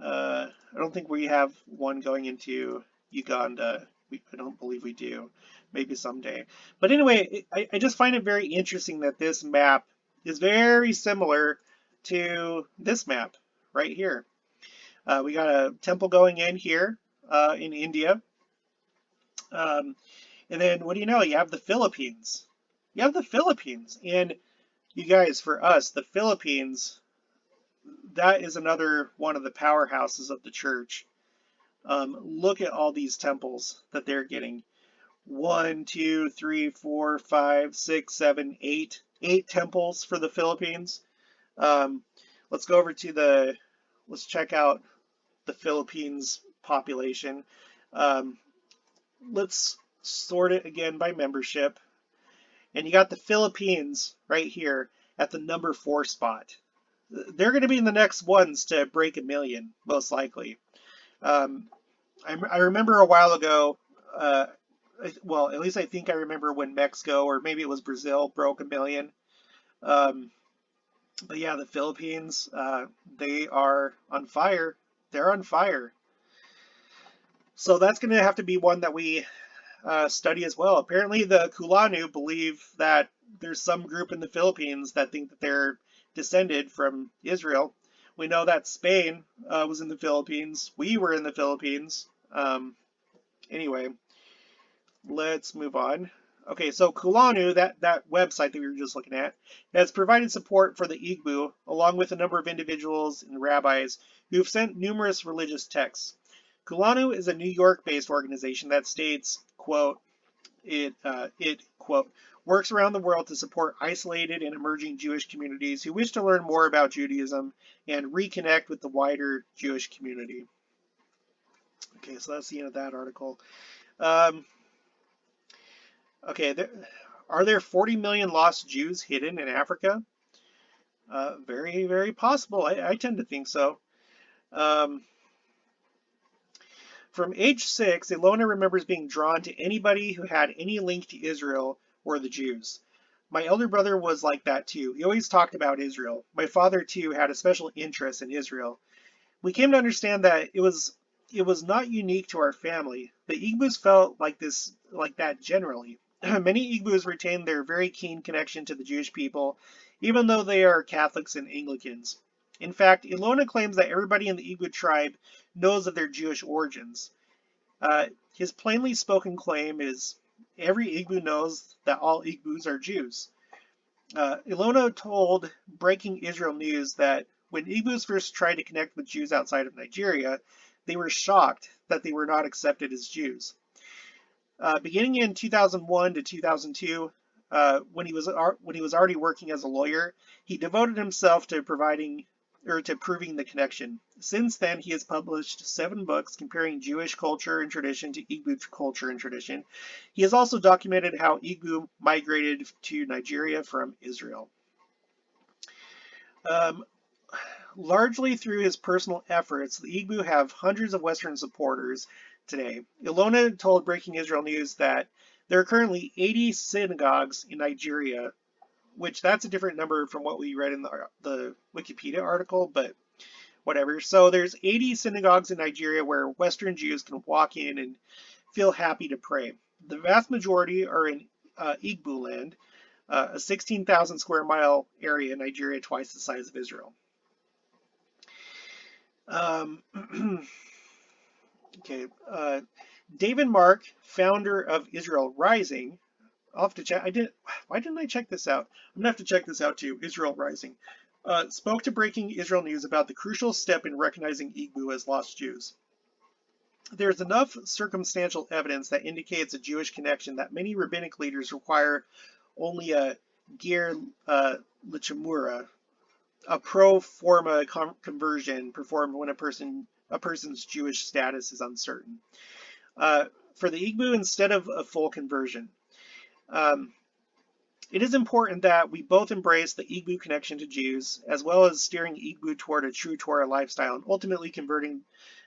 I don't think we have one going into Uganda. I don't believe we do. Maybe someday. But anyway, I just find it very interesting that this map is very similar to this map right here. We got a temple going in here in India. And then what do you know? You have the Philippines. You have the Philippines. And you guys, for us, the Philippines, that is another one of the powerhouses of the church. Look at all these temples that they're getting. 1, 2, 3, 4, 5, 6, 7, 8. 8 temples for the Philippines. Let's go over to let's check out the Philippines population. Let's sort it again by membership. And you got the Philippines right here at the number 4 spot. They're going to be the next ones to break 1 million, most likely. I remember a while ago, well, at least I think I remember when Mexico, or maybe it was Brazil, broke 1 million. But yeah, the Philippines, they are on fire. They're on fire. So that's going to have to be one that we study as well. Apparently the Kulanu believe that there's some group in the Philippines that think that they're descended from Israel. We know that Spain was in the Philippines. We were in the Philippines. Anyway, let's move on. Okay, so Kulanu, that website that we were just looking at, has provided support for the Igbo, along with a number of individuals and rabbis who've sent numerous religious texts. Kulanu is a New York-based organization that states, quote, quote, works around the world to support isolated and emerging Jewish communities who wish to learn more about Judaism and reconnect with the wider Jewish community. Okay, so that's the end of that article. Okay, are there 40 million lost Jews hidden in Africa? Very, very possible. I tend to think so. From age 6, Ilona remembers being drawn to anybody who had any link to Israel or the Jews. My elder brother was like that too. He always talked about Israel. My father too had a special interest in Israel. We came to understand that it was not unique to our family. The Igbos felt like that generally. Many Igbos retain their very keen connection to the Jewish people, even though they are Catholics and Anglicans. In fact, Ilona claims that everybody in the Igbo tribe knows of their Jewish origins. His plainly spoken claim is every Igbo knows that all Igbos are Jews. Ilona told Breaking Israel News that when Igbos first tried to connect with Jews outside of Nigeria, they were shocked that they were not accepted as Jews. Beginning in 2001 to 2002, when he was already working as a lawyer, he devoted himself to proving the connection. Since then, he has published 7 books comparing Jewish culture and tradition to Igbo culture and tradition. He has also documented how Igbo migrated to Nigeria from Israel. Largely through his personal efforts, the Igbo have hundreds of Western supporters today. Ilona told Breaking Israel News that There are currently 80 synagogues in Nigeria, which that's a different number from what we read in the Wikipedia article, but whatever. So there's 80 synagogues in Nigeria where Western Jews can walk in and feel happy to pray. The vast majority are in Igbo land, a 16,000 square mile area in Nigeria, twice the size of Israel. Okay, David Mark, founder of Israel Rising. I'll have to check. Why didn't I check this out? I'm gonna have to check this out too. Israel Rising spoke to Breaking Israel News about the crucial step in recognizing Igbo as lost Jews. There's enough circumstantial evidence that indicates a Jewish connection that many rabbinic leaders require only a ger lechamura, a pro forma conversion performed when a person's Jewish status is uncertain. For the Igbo, instead of a full conversion. It is important that we both embrace the Igbo connection to Jews, as well as steering Igbo toward a true Torah lifestyle and ultimately converting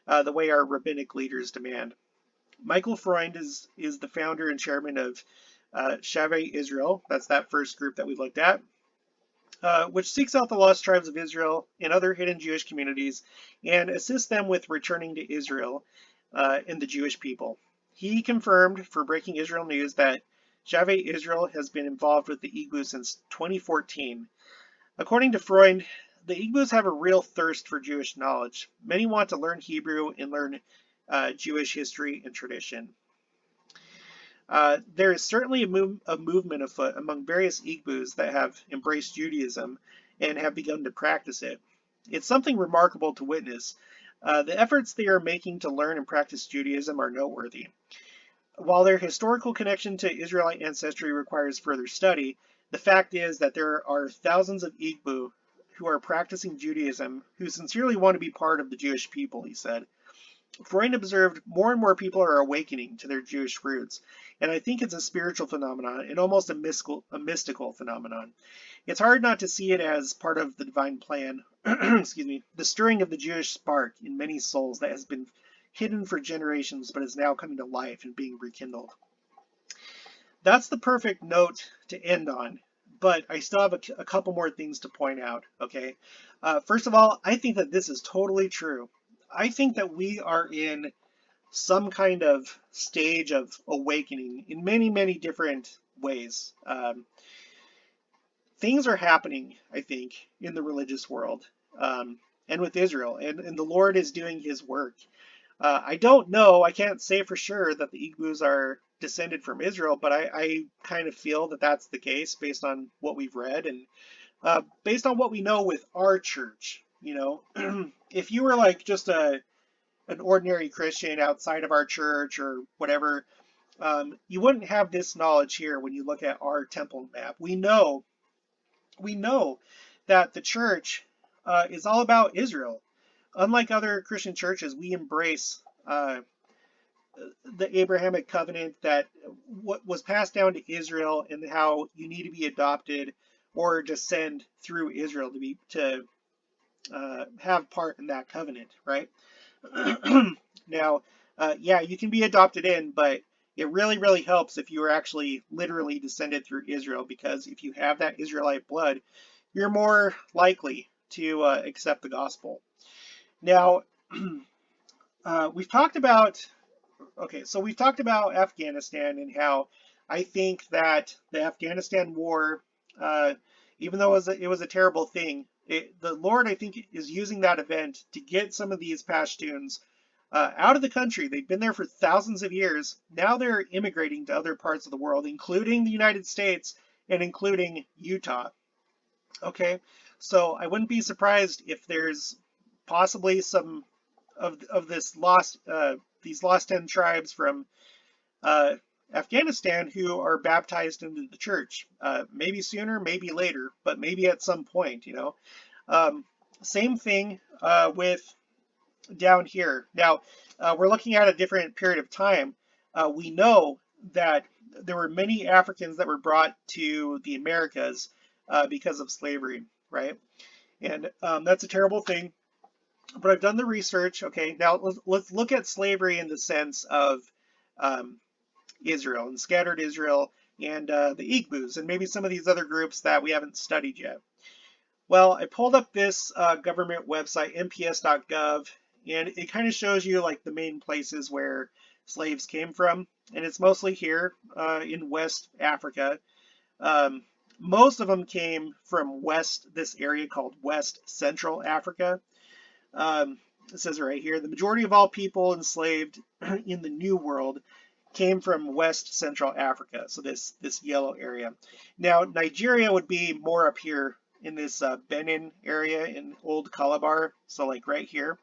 the way our rabbinic leaders demand. Michael Freund is the founder and chairman of Shavei Israel. That's that first group that we looked at, which seeks out the lost tribes of Israel and other hidden Jewish communities and assists them with returning to Israel and the Jewish people. He confirmed for Breaking Israel News that Shavei Israel has been involved with the Igbo since 2014. According to Freund, the Igbos have a real thirst for Jewish knowledge. Many want to learn Hebrew and learn Jewish history and tradition. There is certainly a movement afoot among various Igbos that have embraced Judaism and have begun to practice it. It's something remarkable to witness. The efforts they are making to learn and practice Judaism are noteworthy. While their historical connection to Israelite ancestry requires further study, the fact is that there are thousands of Igbo who are practicing Judaism who sincerely want to be part of the Jewish people, he said. Freund observed more and more people are awakening to their Jewish roots, and I think it's a spiritual phenomenon and almost a mystical phenomenon. It's hard not to see it as part of the divine plan, excuse me, the stirring of the Jewish spark in many souls that has been hidden for generations but is now coming to life and being rekindled. That's the perfect note to end on, but I still have a couple more things to point out, okay? First of all, I think that this is totally true. I think that we are in some kind of stage of awakening in many, many different ways. Things are happening, I think, in the religious world and with Israel, and the Lord is doing his work. I don't know, I can't say for sure that the Igbos are descended from Israel, but I kind of feel that that's the case based on what we've read and based on what we know with our church. You know, if you were like just an ordinary Christian outside of our church or whatever, you wouldn't have this knowledge here when you look at our temple map. We know that the church is all about Israel. Unlike other Christian churches, we embrace the Abrahamic covenant that what was passed down to Israel and how you need to be adopted or descend through Israel to have part in that covenant, right? Now, yeah, you can be adopted in, but it really, really helps if you are actually literally descended through Israel, because if you have that Israelite blood, you're more likely to accept the gospel. Now, we've talked about Afghanistan and how I think that the Afghanistan war, even though it was a terrible thing, the Lord, I think, is using that event to get some of these Pashtuns out of the country. They've been there for thousands of years. Now they're immigrating to other parts of the world, including the United States and including Utah. Okay, so I wouldn't be surprised if there's possibly some of this these lost 10 tribes from Afghanistan who are baptized into the church. Maybe sooner, maybe later, but maybe at some point, you know. Same thing with down here. Now, we're looking at a different period of time. We know that there were many Africans that were brought to the Americas because of slavery, right? And that's a terrible thing. But I've done the research. Okay, now let's look at slavery in the sense of Israel and scattered Israel and the Igbos and maybe some of these other groups that we haven't studied yet. Well, I pulled up this government website, nps.gov, and it kind of shows you like the main places where slaves came from, and it's mostly here in West Africa. Um, Most of them came from this area called West Central Africa. It says right here, the majority of all people enslaved in the New World came from West Central Africa, so this yellow area. Now, Nigeria would be more up here in this Benin area in Old Calabar, so like right here.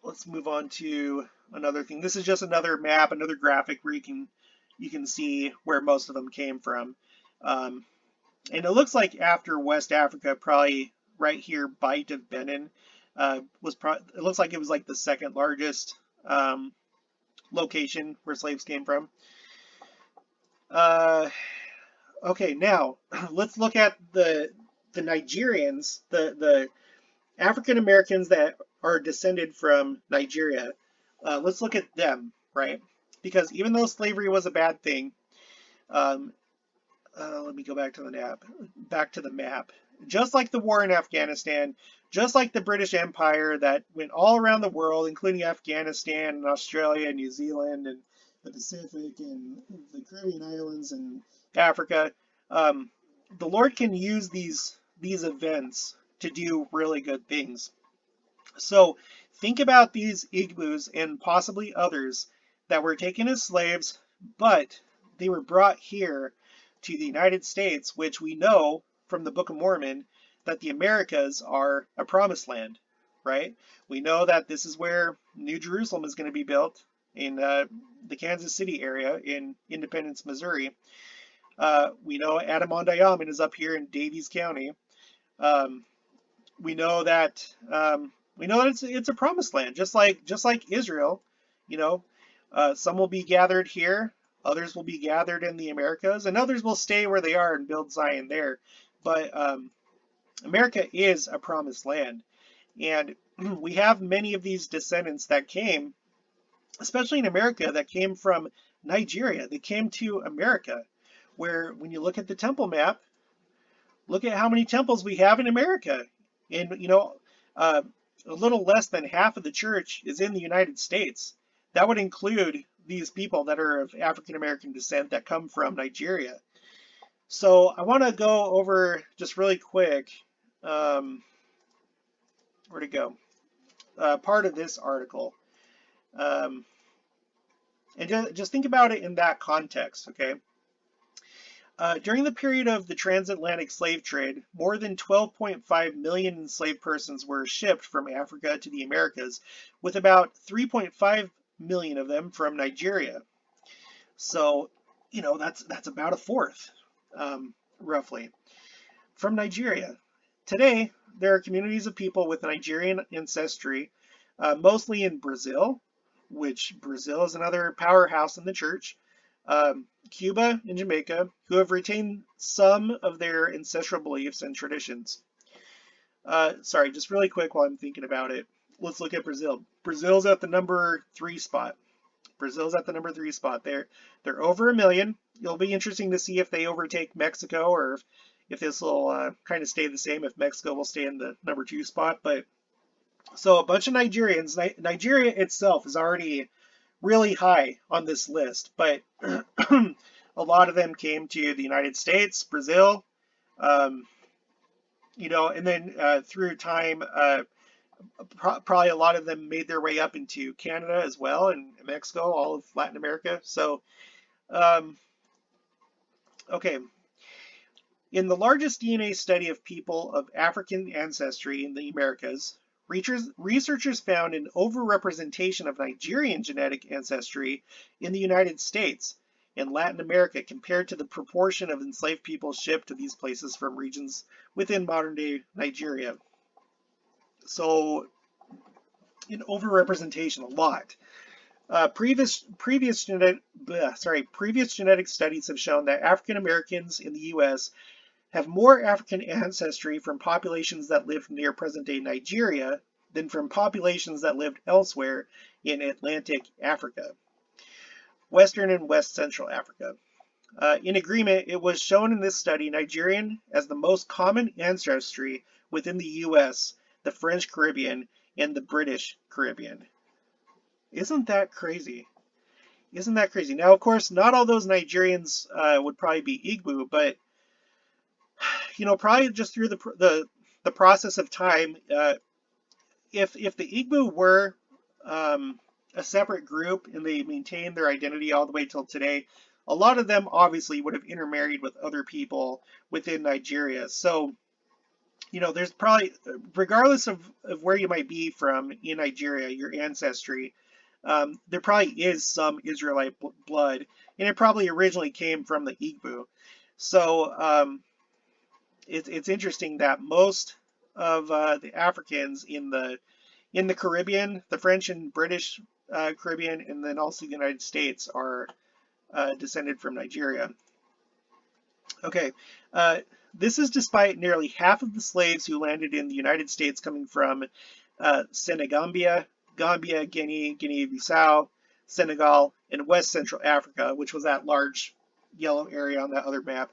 Let's move on to another thing. This is just another map, another graphic where you can see where most of them came from. And it looks like after West Africa, probably right here, Bight of Benin it looks like it was like the second largest location where slaves came from. Okay, now let's look at the Nigerians, the African Americans that are descended from Nigeria. Let's look at them, right? Because even though slavery was a bad thing, let me go back to the map. Just like the war in Afghanistan, just like the British Empire that went all around the world, including Afghanistan and Australia and New Zealand and the Pacific and the Caribbean islands and Africa, the Lord can use these events to do really good things. So think about these Igbos and possibly others that were taken as slaves, but they were brought here to the United States, which we know from the Book of Mormon that the Americas are a promised land, right? We know that this is where New Jerusalem is going to be built in the Kansas City area in Independence, Missouri. We know Adamondiaman is up here in Davies County. We know that it's a promised land, just like Israel. You know, some will be gathered here, others will be gathered in the Americas, and others will stay where they are and build Zion there. But America is a promised land, and we have many of these descendants that came, especially in America, that came from Nigeria. They came to America, where when you look at the temple map, look at how many temples we have in America. And, a little less than half of the church is in the United States. That would include these people that are of African American descent that come from Nigeria. So I want to go over just really quick, where to go? Part of this article. And just think about it in that context, okay? During the period of the transatlantic slave trade, more than 12.5 million enslaved persons were shipped from Africa to the Americas, with about 3.5 million of them from Nigeria. So, that's about a fourth, roughly, from Nigeria. Today, there are communities of people with Nigerian ancestry, mostly in Brazil, which Brazil is another powerhouse in the church, Cuba and Jamaica, who have retained some of their ancestral beliefs and traditions. Sorry, just really quick while I'm thinking about it. Let's look at Brazil. Brazil's at the number 3 spot. Brazil's at the number 3 spot. They're over 1 million. It'll be interesting to see if they overtake Mexico or if this will kind of stay the same, if Mexico will stay in the number 2 spot. But so a bunch of Nigerians. Nigeria itself is already really high on this list, but a lot of them came to the United States, Brazil, and then through time, probably a lot of them made their way up into Canada as well, and Mexico, all of Latin America. So, okay. In the largest DNA study of people of African ancestry in the Americas, researchers found an overrepresentation of Nigerian genetic ancestry in the United States and Latin America compared to the proportion of enslaved people shipped to these places from regions within modern-day Nigeria. So, an overrepresentation, a lot. Previous genetic studies have shown that African Americans in the U.S. have more African ancestry from populations that lived near present-day Nigeria than from populations that lived elsewhere in Atlantic Africa. Western and West Central Africa. In agreement, it was shown in this study Nigerian as the most common ancestry within the US, the French Caribbean, and the British Caribbean. Isn't that crazy? Isn't that crazy? Now, of course, not all those Nigerians would probably be Igbo, but probably just through the process of time, if the Igbo were a separate group and they maintained their identity all the way till today, a lot of them obviously would have intermarried with other people within Nigeria. So, there's probably, regardless of where you might be from in Nigeria, your ancestry, there probably is some Israelite blood, and it probably originally came from the Igbo. So it's interesting that most of the Africans in the Caribbean, the French and British Caribbean, and then also the United States are descended from Nigeria. Okay, this is despite nearly half of the slaves who landed in the United States coming from Senegambia, Gambia, Guinea, Guinea-Bissau, Senegal, and West Central Africa, which was that large yellow area on that other map,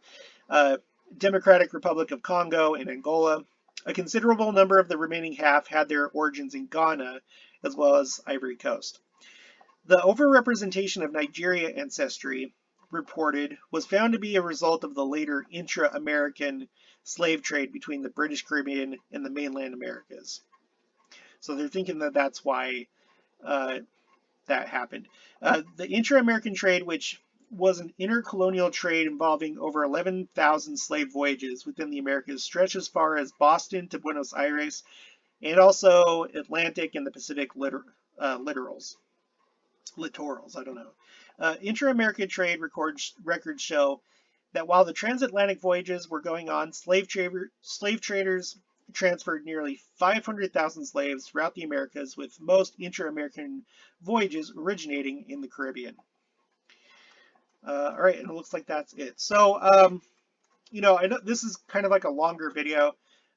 Democratic Republic of Congo, and Angola. A considerable number of the remaining half had their origins in Ghana, as well as Ivory Coast. The overrepresentation of Nigeria ancestry reported was found to be a result of the later intra-American slave trade between the British Caribbean and the mainland Americas. So they're thinking that that's why that happened. The intra-American trade, which was an intercolonial trade involving over 11,000 slave voyages within the Americas, stretched as far as Boston to Buenos Aires, and also Atlantic and the Pacific littorals, I don't know. Inter-American trade records show that while the transatlantic voyages were going on, slave traders transferred nearly 500,000 slaves throughout the Americas, with most inter-American voyages originating in the Caribbean. All right, and it looks like that's it. So, I know this is kind of like a longer video.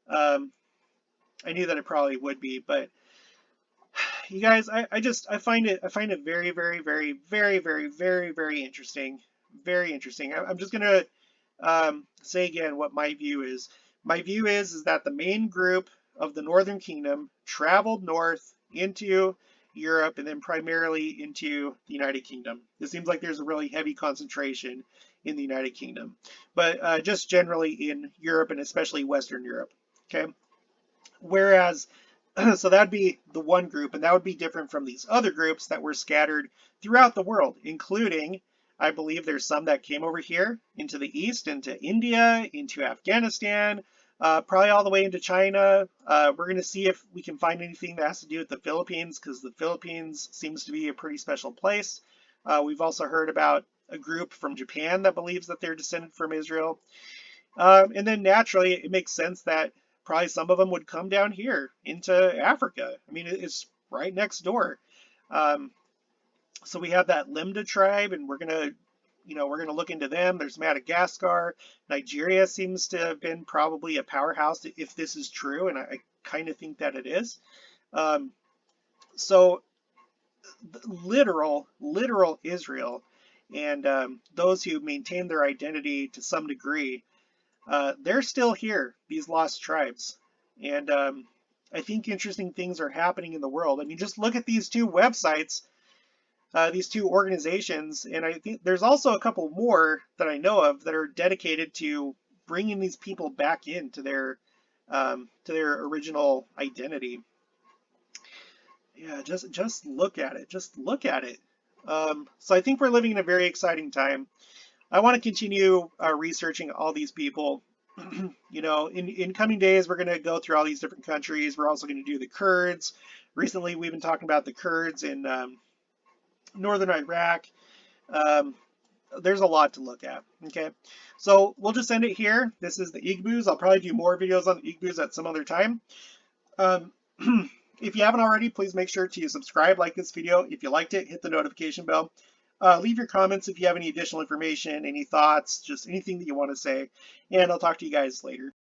I knew that it probably would be, but you guys, I find it very, very, very, very, very, very, very interesting. Very interesting. I'm just gonna say again what my view is. My view is that the main group of the Northern Kingdom traveled north into Europe and then primarily into the United Kingdom. It seems like there's a really heavy concentration in the United Kingdom, but just generally in Europe and especially Western Europe. Okay, whereas so that'd be the one group, and that would be different from these other groups that were scattered throughout the world, including, I believe there's some that came over here into the east, into India, into Afghanistan, probably all the way into China. We're going to see if we can find anything that has to do with the Philippines, because the Philippines seems to be a pretty special place. We've also heard about a group from Japan that believes that they're descended from Israel. And then naturally, it makes sense that probably some of them would come down here into Africa. I mean, it's right next door. So we have that Limda tribe, and we're gonna look into them. There's Madagascar. Nigeria seems to have been probably a powerhouse if this is true, and I kind of think that it is. So literal Israel and those who maintain their identity to some degree, they're still here, these lost tribes. And I think interesting things are happening in the world. I mean, just look at these two websites, these two organizations, and I think there's also a couple more that I know of that are dedicated to bringing these people back into their original identity. Yeah, just look at it. Just look at it. So I think we're living in a very exciting time. I want to continue researching all these people. In coming days, we're going to go through all these different countries. We're also going to do the Kurds. Recently, we've been talking about the Kurds in northern Iraq. There's a lot to look at. Okay, so we'll just end it here. This is the Igbos. I'll probably do more videos on the Igbos at some other time. If you haven't already, please make sure to subscribe, like this video. If you liked it, hit the notification bell. Leave your comments if you have any additional information, any thoughts, just anything that you want to say, and I'll talk to you guys later.